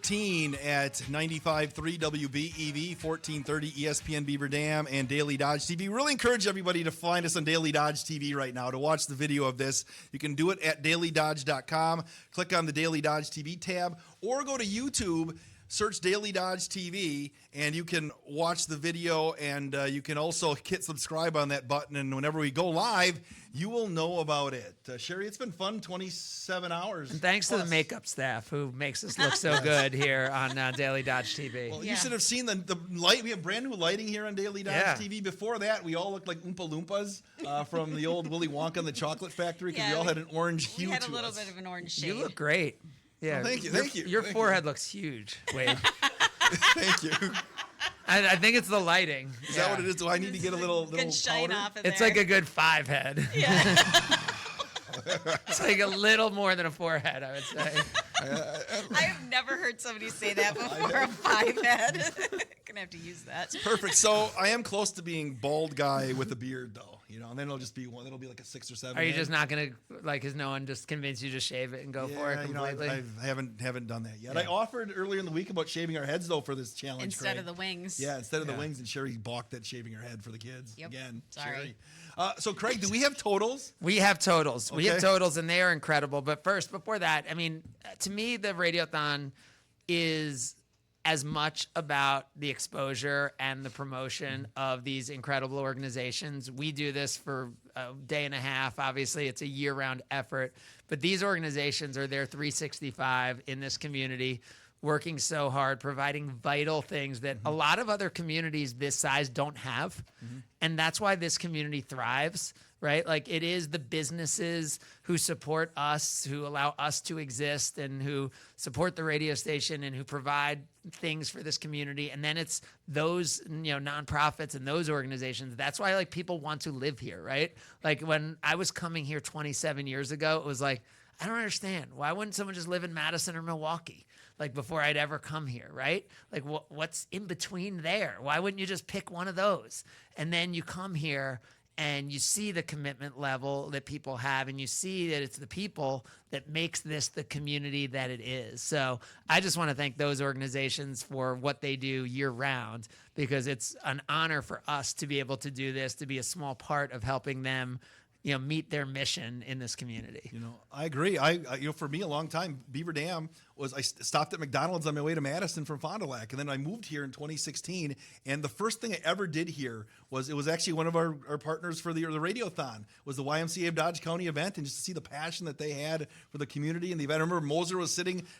2016 at 95.3 WBEV, 1430 ESPN Beaver Dam, and Daily Dodge TV. Really encourage everybody to find us on Daily Dodge TV right now to watch the video of this. You can do it at dailydodge.com. Click on the Daily Dodge TV tab, or go to YouTube, search Daily Dodge TV, and you can watch the video, and you can also hit subscribe on that button, and whenever we go live, you will know about it. Sherry, it's been fun, 27 hours. And thanks to the makeup staff who makes us look so good here on Daily Dodge TV. Well, you should have seen the light. We have brand new lighting here on Daily Dodge TV. Before that, we all looked like Oompa Loompas from the old Willy Wonka and the Chocolate Factory, because we all had an orange hue to us. We had a little bit of an orange shade. You look great. Yeah, well, thank you. Your forehead looks huge, Wade. Thank you. I think it's the lighting. Is that what it is? Do I need to get a little good shine powder? off of It's there. like a good 5 head. Yeah. It's like a little more than a 4 head, I would say. I have never heard somebody say that before. A 5 head. Gonna have to use that. Perfect. So I am close to being bald guy with a beard, though. You know, and then it'll just be one. It'll be like a 6 or 7. Are you just not gonna Has no one just convinced you to shave it and go for it completely? I haven't done that yet. Yeah. I offered earlier in the week about shaving our heads though for this challenge. Instead of the wings. Yeah, instead of the wings, and Sherry balked at shaving her head for the kids. Yep. Again, Sorry. Sherry. So Craig, do we have totals? We have totals. Okay. We have totals, and they are incredible. But first, before that, I mean, to me, the Radiothon is as much about the exposure and the promotion of these incredible organizations. We do this for a day and a half. Obviously, it's a year-round effort. But these organizations are there 365 in this community, working so hard, providing vital things that a lot of other communities this size don't have. And that's why this community thrives, right? Like, it is the businesses who support us, who allow us to exist, and who support the radio station, and who provide things for this community. And then it's those, nonprofits and those organizations. That's why, like, people want to live here, right? Like, when I was coming here 27 years ago, it was like, I don't understand. Why wouldn't someone just live in Madison or Milwaukee? Like, before I'd ever come here, right? Like, what's in between there? Why wouldn't you just pick one of those? And then you come here and you see the commitment level that people have, and you see that it's the people that makes this the community that it is. So I just want to thank those organizations for what they do year round, because it's an honor for us to be able to do this, to be a small part of helping them meet their mission in this community. I agree. I for me, a long time, Beaver Dam was, I stopped at McDonald's on my way to Madison from Fond du Lac, and then I moved here in 2016, and the first thing I ever did here was, it was actually one of our partners for the Radiothon, was the YMCA of Dodge County event, and just to see the passion that they had for the community and the event. I remember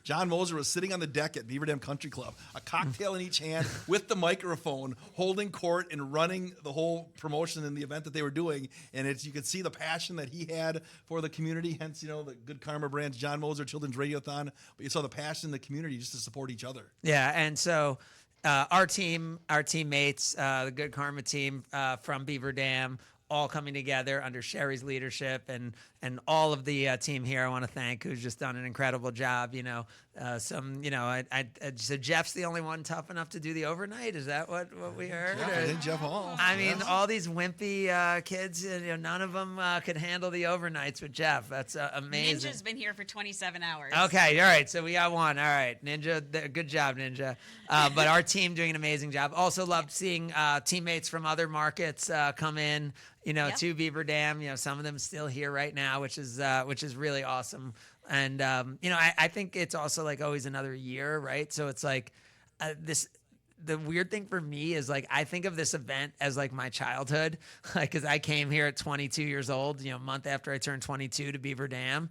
John Moser was sitting on the deck at Beaver Dam Country Club, a cocktail in each hand with the microphone, holding court and running the whole promotion in the event that they were doing, and you could see the passion that he had for the community, hence, the Good Karma brands, John Moser Children's Radiothon, but you saw the passion in the community just to support each other. Yeah, and so our teammates, the Good Karma team from Beaver Dam, all coming together under Sherry's leadership, and all of the team here I want to thank, who's just done an incredible job. So Jeff's the only one tough enough to do the overnight. Is that what we heard? Jeff Hall. I mean, all these wimpy kids, none of them could handle the overnights with Jeff. That's amazing. Ninja's been here for 27 hours. Okay, all right. So we got one. All right, Ninja, good job, Ninja. But our team doing an amazing job. Also loved seeing teammates from other markets come in, to Beaver Dam. Some of them still here right now, which is really awesome. And I think it's also like always another year, right? So it's like the weird thing for me is, like, I think of this event as like my childhood, like, because I came here at 22 years old, a month after I turned 22 to Beaver Dam.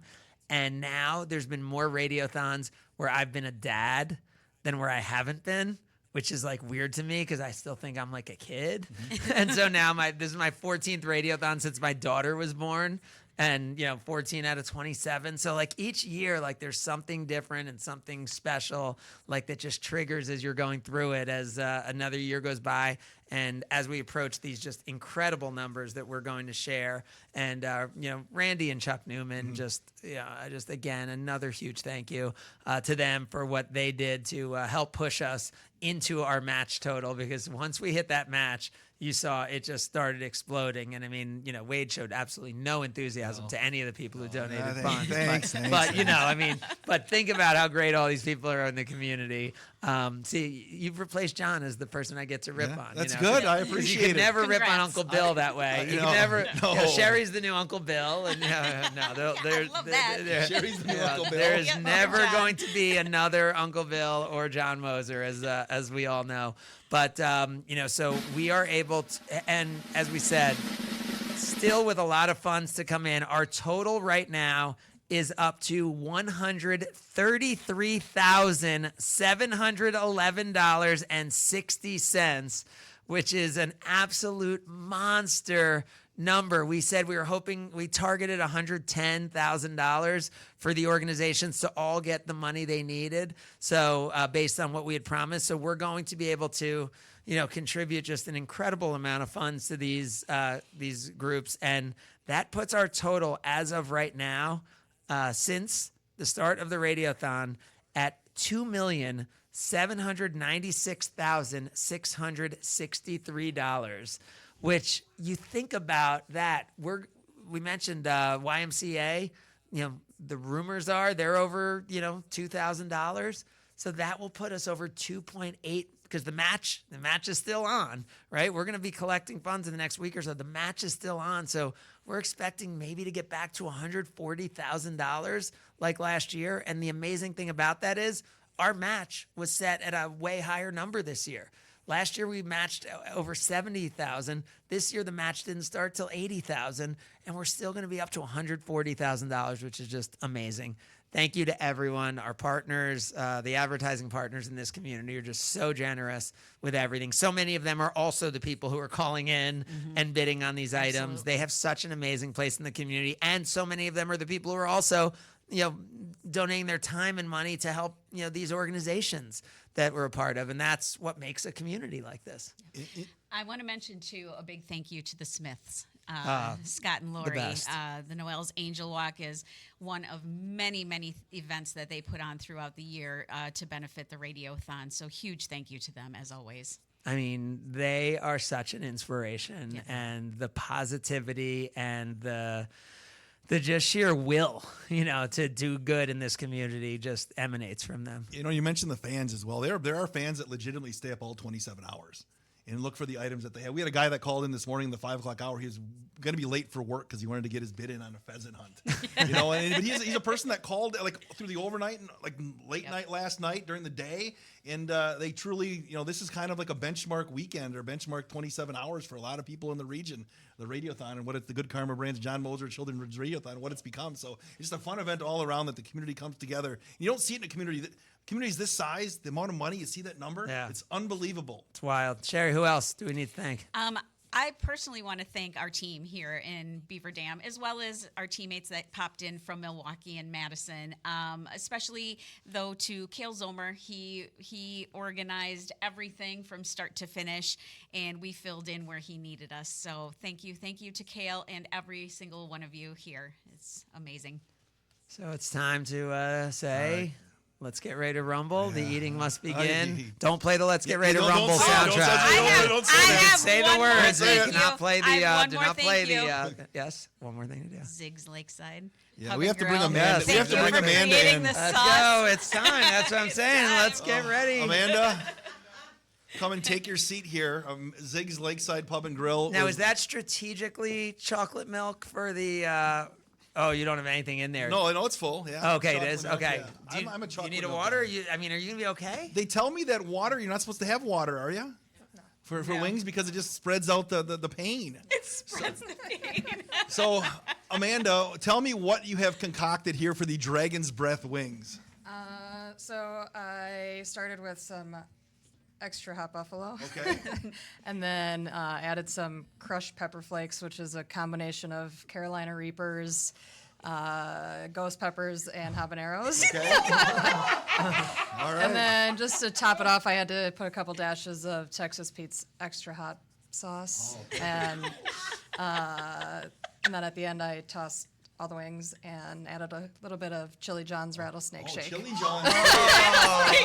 And now there's been more radiothons where I've been a dad than where I haven't been, which is like weird to me because I still think I'm like a kid. And so now this is my 14th radiothon since my daughter was born. And 14 out of 27. So like each year, like there's something different and something special, like that just triggers as you're going through it, as another year goes by. And as we approach these just incredible numbers that we're going to share, and Randy and Chuck Newman, just again, another huge thank you to them for what they did to help push us into our match total, because once we hit that match, you saw it just started exploding. And I mean, Wade showed absolutely no enthusiasm to any of the people who donated funds. Thanks. But think about how great all these people are in the community. See, you've replaced John as the person I get to rip on. That's good. I appreciate it. You can never rip on Congrats. Uncle Bill that way. You can never. Sherry's the new Uncle Bill, and I love that. Sherry's the new Uncle Bill. There is Yep, never John. going to be another Uncle Bill or John Moser, as we all know. But so we are able to, and as we said, still with a lot of funds to come in, our total right now is up to $133,711.60, which is an absolute monster number. We said we targeted $110,000 for the organizations to all get the money they needed. So based on what we had promised, so we're going to be able to, contribute just an incredible amount of funds to these groups, and that puts our total as of right now, since the start of the Radiothon, at $2,796,663. Which you think about that, we mentioned YMCA, the rumors are they're over, $2,000. So that will put us over 2.8, because the match is still on, right? We're going to be collecting funds in the next week or so. The match is still on. So we're expecting maybe to get back to $140,000 like last year. And the amazing thing about that is our match was set at a way higher number this year. Last year we matched over $70,000. This year the match didn't start till $80,000, and we're still going to be up to $140,000, which is just amazing. Thank you to everyone, our partners, the advertising partners in this community are just so generous with everything. So many of them are also the people who are calling in and bidding on these items. They have such an amazing place in the community, and so many of them are the people who are also, donating their time and money to help, these organizations that we're a part of. And that's what makes a community like this. I want to mention, too, a big thank you to the Smiths. Scott and Lori. best. The Noel's Angel Walk is one of many, many events that they put on throughout the year to benefit the Radiothon. So huge thank you to them, as always. I mean, they are such an inspiration, and the positivity and the just sheer will, to do good in this community just emanates from them. You mentioned the fans as well. There are fans that legitimately stay up all 27 hours and look for the items that they have. We had a guy that called in this morning, the 5 o'clock hour. He was going to be late for work because he wanted to get his bid in on a pheasant hunt. But he's a person that called through the overnight and late night last night during the day. And they truly, this is kind of like a benchmark weekend or benchmark 27 hours for a lot of people in the region, the Radiothon, and what it's the Good Karma Brands, John Moser Children's Radiothon, what it's become. So it's just a fun event all around that the community comes together. You don't see it in a community communities this size, the amount of money, you see that number? Yeah. It's unbelievable. It's wild. Sherry, who else do we need to thank? I personally want to thank our team here in Beaver Dam, as well as our teammates that popped in from Milwaukee and Madison, especially, though, to Cale Zomer. He organized everything from start to finish, and we filled in where he needed us. So thank you to Cale and every single one of you here. It's amazing. So it's time to say... Let's get ready to rumble. The eating must begin. Don't play the Let's Get Ready to Rumble soundtrack. Don't say that. Say the words. You cannot play the. I have Do one more not play thank the. Yes, one more thing to do. Zig's Lakeside. Yeah, Pub we and have to bring Grill. Amanda. Yes. We have to Thank bring you for Amanda creating in. the Let's sauce. go. It's time. That's what I'm saying. Let's get ready. Amanda, come and take your seat here. Zig's Lakeside Pub and Grill. Now, is that strategically chocolate milk for the? Oh, you don't have anything in there. No, it's full. Yeah. Okay, it Chocolate is. milk, Okay. yeah. I'm a Do chocolate you need a milk water? guy. Are you gonna be okay? They tell me that water, you're not supposed to have water, are you? For wings, because it just spreads out the pain. It spreads the pain. So, Amanda, tell me what you have concocted here for the Dragon's Breath wings. So I started with some extra hot buffalo. Okay. And then added some crushed pepper flakes, which is a combination of Carolina Reapers, ghost peppers, and habaneros. Okay. All right. And then just to top it off, I had to put a couple dashes of Texas Pete's extra hot sauce, and then at the end I tossed all the wings and added a little bit of Chili John's rattlesnake shake. Chili John. I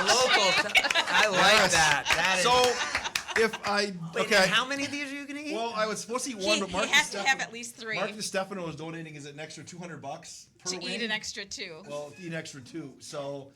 like that. That is. So, if I Wait, okay, and how many of these are you gonna eat? well, I was supposed to eat He, one, but he Mark has to DeStefano- have at least 3 Mark DeStefano is donating is an extra $200 per to wing. eat an extra 2. Well, eat an extra 2. So,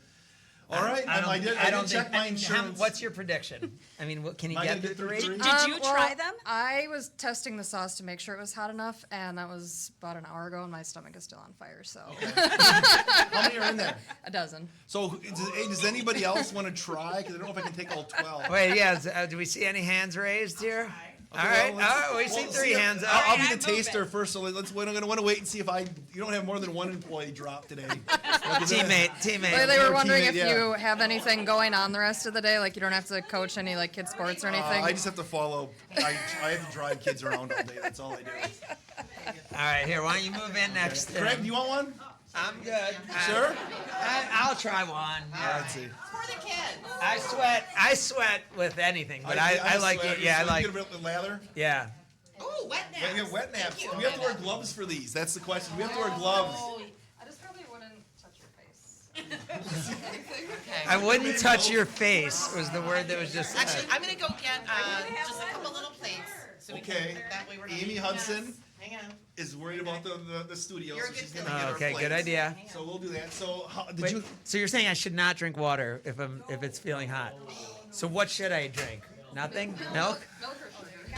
all right. I did don't check think- my I mean, insurance. what's your prediction? I mean, what, can you Am I get gonna through get through 3? three? Did you try them? I was testing the sauce to make sure it was hot enough, and that was about an hour ago, and my stomach is still on fire. So How many are in there? a dozen. So, does anybody else want to try? Because I don't know if I can take all 12. Wait, yeah. Do we see any hands raised here? Okay, all right. well, We see well, 3 hands up. I'll be Alright, the I'm taster moving. first, so let's. I'm gonna want to wait and see if you don't have more than one employee drop today. Teammate. Well, they were Your wondering teammate, if yeah. you have anything going on the rest of the day, like you don't have to coach any like kids sports or anything. I just have to follow. I have to drive kids around all day. That's all I do. All right, here. Why don't you move in next? to Craig, him? do you want one? I'm good. Sure. I'll try one. Yeah. Let's see. For the kids. I sweat with anything, but I like it. Yeah, I like. Get a bit of lather. Yeah. Ooh, wet naps. We have wet naps. Thank you. Do we have to wear gloves for these? That's the question. Do we have to wear gloves? I just probably wouldn't touch your face. Okay. I wouldn't touch your face was the word that was just said. Actually, I'm gonna go get just a couple little plates. So we Okay. Can, that way we're not Amy eating Hudson mess. Hang on. is worried about the studio, You're so a good she's gonna feeling. get her Okay, good plates. idea. So we'll do that. So did Wait, you? so you're saying I should not drink water if it's feeling hot? So what should I drink? Nothing? Milk?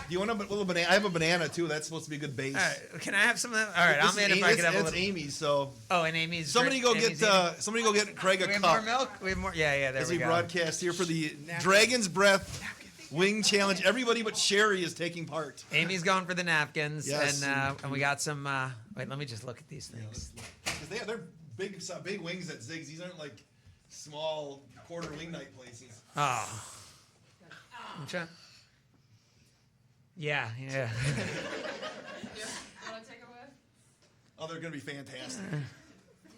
Do you want a little banana? I have a banana too. That's supposed to be a good base. All right. Can I have some of that? All right. This I'm is in if Amy- I could have a it's little. Amy's. So Oh, and Amy's. somebody drink- go Amy's get eating. somebody go get Craig a We have cup more milk. We have more. Yeah. There as we we go. broadcast here for the Dragon's Breath Wing Challenge. Everybody but Sherry is taking part. Amy's going for the napkins, Yes, and we got some. Wait, let me just look at these things. Because they're big wings at Ziggs. These aren't like small quarter wing night places. Oh. I'm trying. Yeah. Oh, they're gonna be fantastic.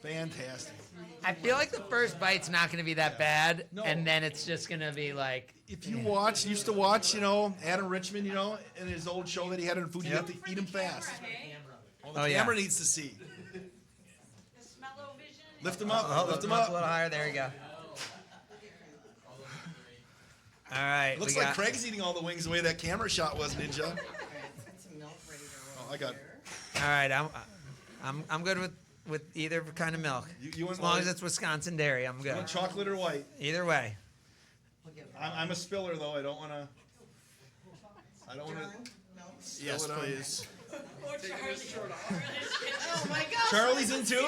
Fantastic. I feel like the first bite's not going to be that bad, No. and then it's just going to be like. If you used to watch, Adam Richmond, in his old show that he had on food, you have to eat them fast. The Oh, yeah. camera needs to see. Lift them up. Oh, lift them a up. little higher. There you go. All right. Looks we like got- Craig's eating all the wings the way that camera shot was, Ninja. Oh, I got. All right. I'm good with either kind of milk. You want As long as white? it's Wisconsin dairy, I'm You good. want chocolate or white? Either way. I'm a spiller though. I don't want to. Yes, please. Oh my gosh. Charlie's in too.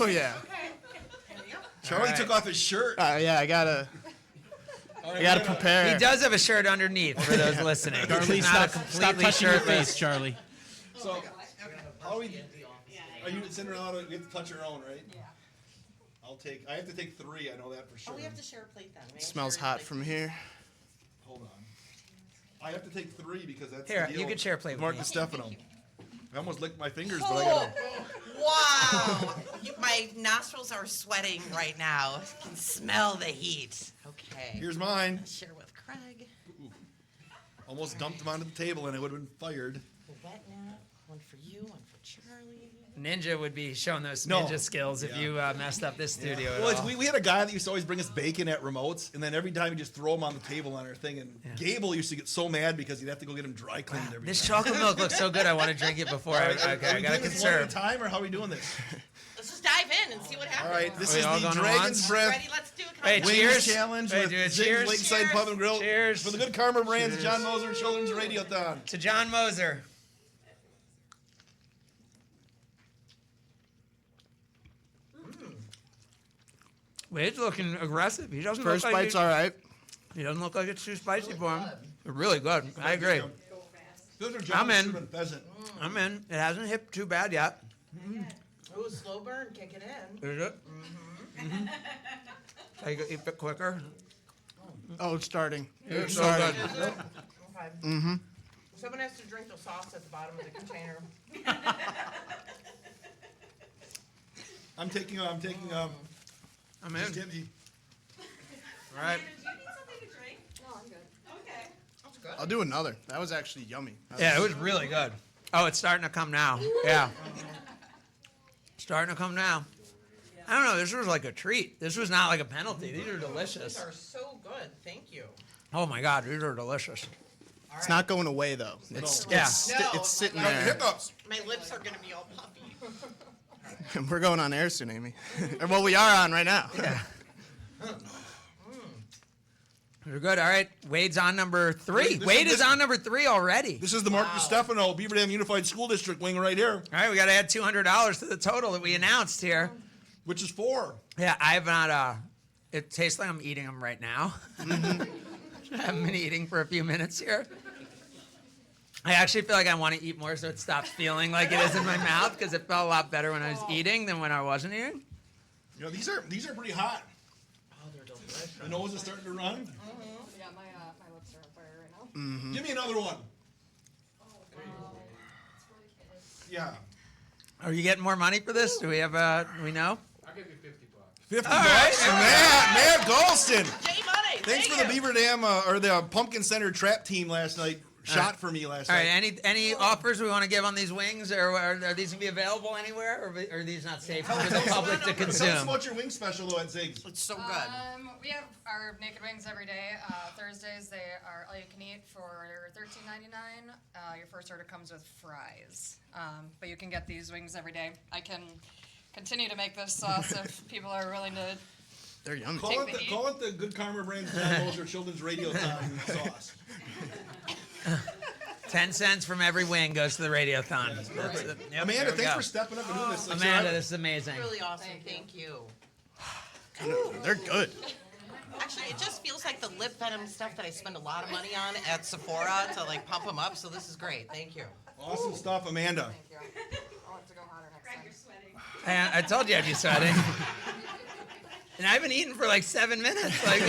Oh yeah. Charlie right. took off his shirt. Yeah, I gotta prepare. He does have a shirt underneath for those listening. Charlie, It's not a stop completely touching your shirtless. face, Charlie. So, how are we? Are you Cinderella? We have to touch your own, right? Yeah. I have to take 3. I know that for sure. Oh, we have to share a plate then. We have to Smells share a hot plate. from here. Hold on. I have to take 3 because that's Here, the deal. you can share a plate with Mark me. DeStefano. I almost licked my fingers, but I gotta. Wow. My nostrils are sweating right now. I can smell the heat. Okay. Here's mine. Share with Craig. Almost dumped them onto the table and it would have been fired. The wet nap. One for you, one for Charlie. Ninja would be showing those No. ninja skills if Yeah. you messed up this studio. at Well, all. we had a guy that used to always bring us bacon at remotes, and then every time he'd just throw them on the table on our thing. And Gable used to get so mad because he'd have to go get them dry cleaned every This time. chocolate milk looks so good. I want to drink it before I Are we gotta doing this one at a conserve. time, or how are we doing this? Let's just dive in and see what happens. All right, this we is all the going at Dragon's once? Breath Ready? Let's do it. Hey, Wings cheers. Challenge Hey, with do it. Ziggs Cheers. Lakeside Cheers. Pub and Grill. Cheers. For the Good Karma Brands, John Moser Children's Radiothon. To John Moser. Wade's looking aggressive. He doesn't First look like bite's all right. he doesn't look like it's too spicy for him. They're really good. I agree. Those are I'm John in. Suman pheasant. I'm in. It hasn't hit too bad yet. Ooh, slow burn. Kick it in. Is it? Mm-hmm. Take it a bit quicker. Oh, it's starting. It's It's so starting. good. Okay. Mm-hmm. Someone has to drink the sauce at the bottom of the container. I'm taking. I'm in. Just get me. All right. Do you need something to drink? No, I'm good. Okay. That's I'll do another. That was actually yummy. Yeah, it was really good. Oh, it's starting to come now. Yeah. Starting to come now. I don't know. This was like a treat. This was not like a penalty. These are delicious. These are so good. Thank you. Oh my God, these are delicious. It's not going away though. It's Yeah. it's sitting No, there. hiccups. My lips are gonna be all puffy. We're going on air soon, Amy. Well, we are on right now. Yeah. We're good. All right. Wade's on number 3. Wade is on number 3 already. This is the Mark DiStefano Beaver Dam Unified School District wing right here, All right, we got to add $200 to the total that we announced here. which is 4. Yeah, I've not. It tastes like I'm eating them right now. I haven't been eating for a few minutes here. I actually feel like I want to eat more, so it stops feeling like it is in my mouth because it felt a lot better when I was eating than when I wasn't eating. You know, these are pretty hot. Oh, they're delicious. The nose is starting to run. Yeah, my lips are on fire right now. Give me another one. Yeah. Are you getting more money for this? Do we have do we know? I'll give you $50. 50 All bucks. right. Matt Golston. Jay Money. Thanks for the Beaver Dam or the Pumpkin Center trap team last night. Shot for me last All night. right, any offers we want to give on these wings, or are these going to be available anywhere, or are these not safe for the public to Tell us consume? about your wing special though at Ziggs. It's so good. We have our naked wings every day. Thursdays they are all you can eat for $13.99. Your first order comes with fries, but you can get these wings every day. I can continue to make this sauce if people are willing to. They're yummy. Call it the Good Karma brand John Moser Children's Radiothon sauce. 10 cents from every wing goes to the Radiothon. That's it. Yep, Amanda, there we thanks go. for stepping up and doing this. Amanda, this is amazing. Really awesome. Thank you. They're good. Actually, it just feels like the lip venom stuff that I spend a lot of money on at Sephora to like pump them up. So this is great. Thank you. Awesome stuff, Amanda. Thank you. I'll have to go hotter next time. And I told you I'd be sweating. And I haven't eaten for like 7 minutes. Like,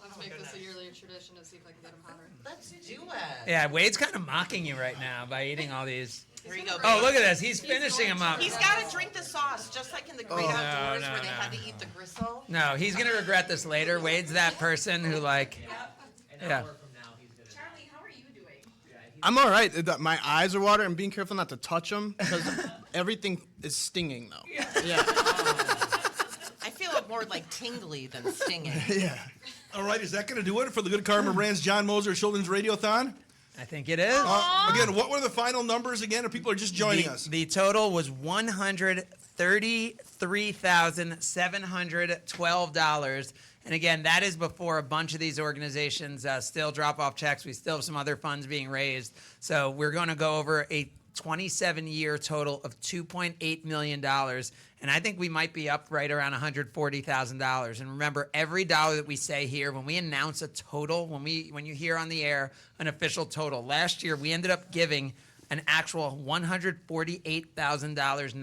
Let's make this a yearly tradition to see if I can get them hotter. Let's do it. yeah, Wade's kind of mocking you right now by eating all these. Here you go. Oh, look at this. He's finishing them up. He's got to drink the sauce, just like in the Great Outdoors no, where they no. had to eat the gristle. No, he's going to regret this later. Wade's that person who, like, yeah. Charlie, how are you doing? I'm all right. My eyes are watering. I'm being careful not to touch them because everything is stinging though. Yeah. I feel it more like tingly than stinging. Yeah. All right, is that going to do it for the Good karma brand's John Moser Children's Radiothon? I think it is. Again, what were the final numbers again? If people are just joining us. The total was $133,712. And again, that is before a bunch of these organizations still drop off checks. We still have some other funds being raised. So we're going to go over a 27-year total of $2.8 million. And I think we might be up right around $140,000. And remember, every dollar that we say here, when we announce a total, when you hear on the air an official total, last year we ended up giving an actual $148,000,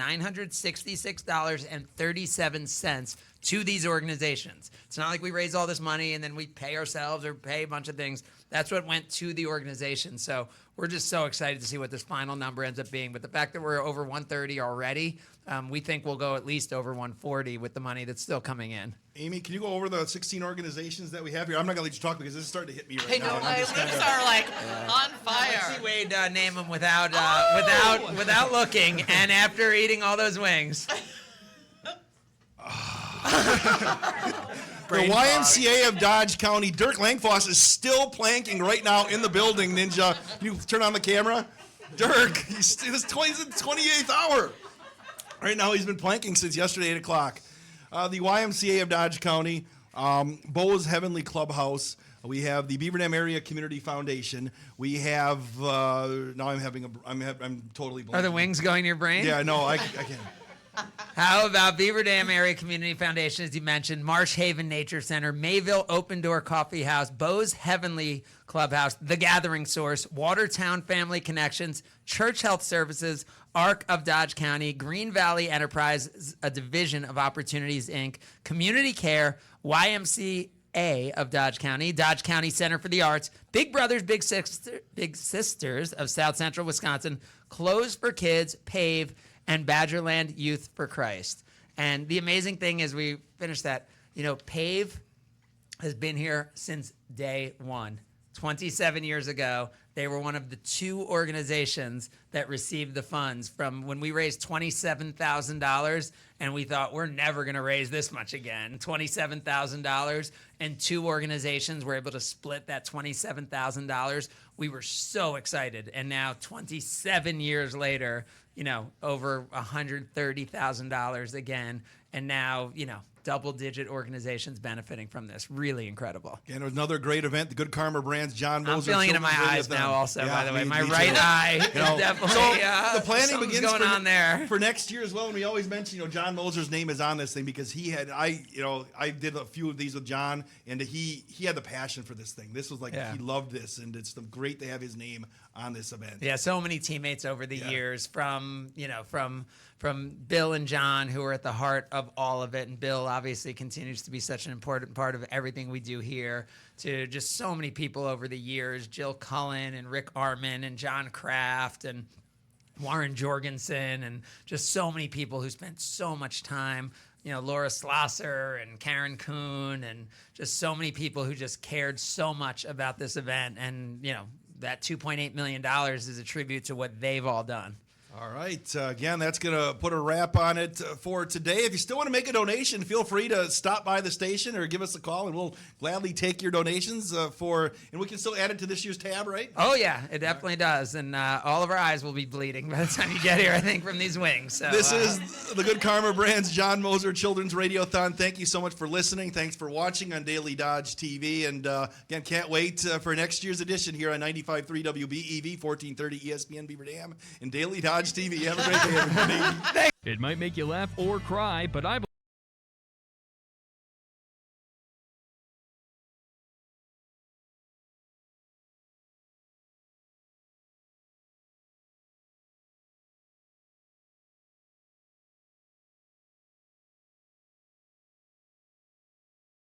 $966.37 to these organizations. It's not like we raise all this money and then we pay ourselves or pay a bunch of things. That's what went to the organization. So we're just so excited to see what this final number ends up being. But the fact that we're over 130 already, we think we'll go at least over 140 with the money that's still coming in. Amy, can you go over the 16 organizations that we have here? I'm not going to let you talk because this is starting to hit me right I know now. and I'm my just lips kinda- are like on Let's see fire. Wade name them without looking, and after eating all those wings. The YMCA of Dodge County, Dirk Langfoss is still planking right now in the building, Ninja. Can you turn on the camera? Dirk, he's in his 28th hour. Right now he's been planking since yesterday, 8 o'clock. The YMCA of Dodge County, Bo's Heavenly Clubhouse. We have the Beaver Dam Area Community Foundation. We have, now I'm totally blanking. Are the wings going to your brain? Yeah, no, I can't. How about Beaver Dam Area Community Foundation, as you mentioned, Marsh Haven Nature Center, Mayville Open Door Coffee House, Bo's Heavenly Clubhouse, The Gathering Source, Watertown Family Connections, Church Health Services, Arc of Dodge County, Green Valley Enterprise, a division of Opportunities, Inc., Community Care, YMCA of Dodge County Center for the Arts, Big Brothers Big Sisters of South Central Wisconsin, Clothes for Kids, PAVE, and Badgerland Youth for Christ. And the amazing thing is we finished that, PAVE has been here since day one. 27 years ago, they were one of the 2 organizations that received the funds from when we raised $27,000, and we thought we're never going to raise this much again. $27,000, and 2 organizations were able to split that $27,000. We were so excited, and now 27 years later, over $130,000 again, and now, double-digit organizations benefiting from this. Really incredible. And it was another great event. The Good Karma Brands, John Moser. I'm feeling it in my Children's eyes Radiothon. now also, Yeah, by the way. me My too. right eye is definitely, So the planning something's begins going on there. for next year as well. And we always mention, John Moser's name is on this thing because I did a few of these with John, and he had the passion for this thing. This was like, he loved this, and it's great to have his name on this event. Yeah, so many teammates over the years from Bill and John, who are at the heart of all of it. And Bill obviously continues to be such an important part of everything we do here, to just so many people over the years, Jill Cullen and Rick Arman and John Kraft and Warren Jorgensen, and just so many people who spent so much time, Laura Schlosser and Karen Kuhn, and just so many people who just cared so much about this event. And, that $2.8 million is a tribute to what they've all done. All right. Again, that's going to put a wrap on it for today. If you still want to make a donation, feel free to stop by the station or give us a call, and we'll gladly take your donations and we can still add it to this year's tab, right? Oh, yeah, it definitely does. And all of our eyes will be bleeding by the time you get here, I think, from these wings. So, This is the Good Karma Brands John Moser Children's Radiothon. Thank you so much for listening. Thanks for watching on Daily Dodge TV. And again, can't wait for next year's edition here on 95.3 WBEV, 1430 ESPN Beaver Dam, and Daily Dodge TV. Have a great day, everybody. It might make you laugh or cry, but I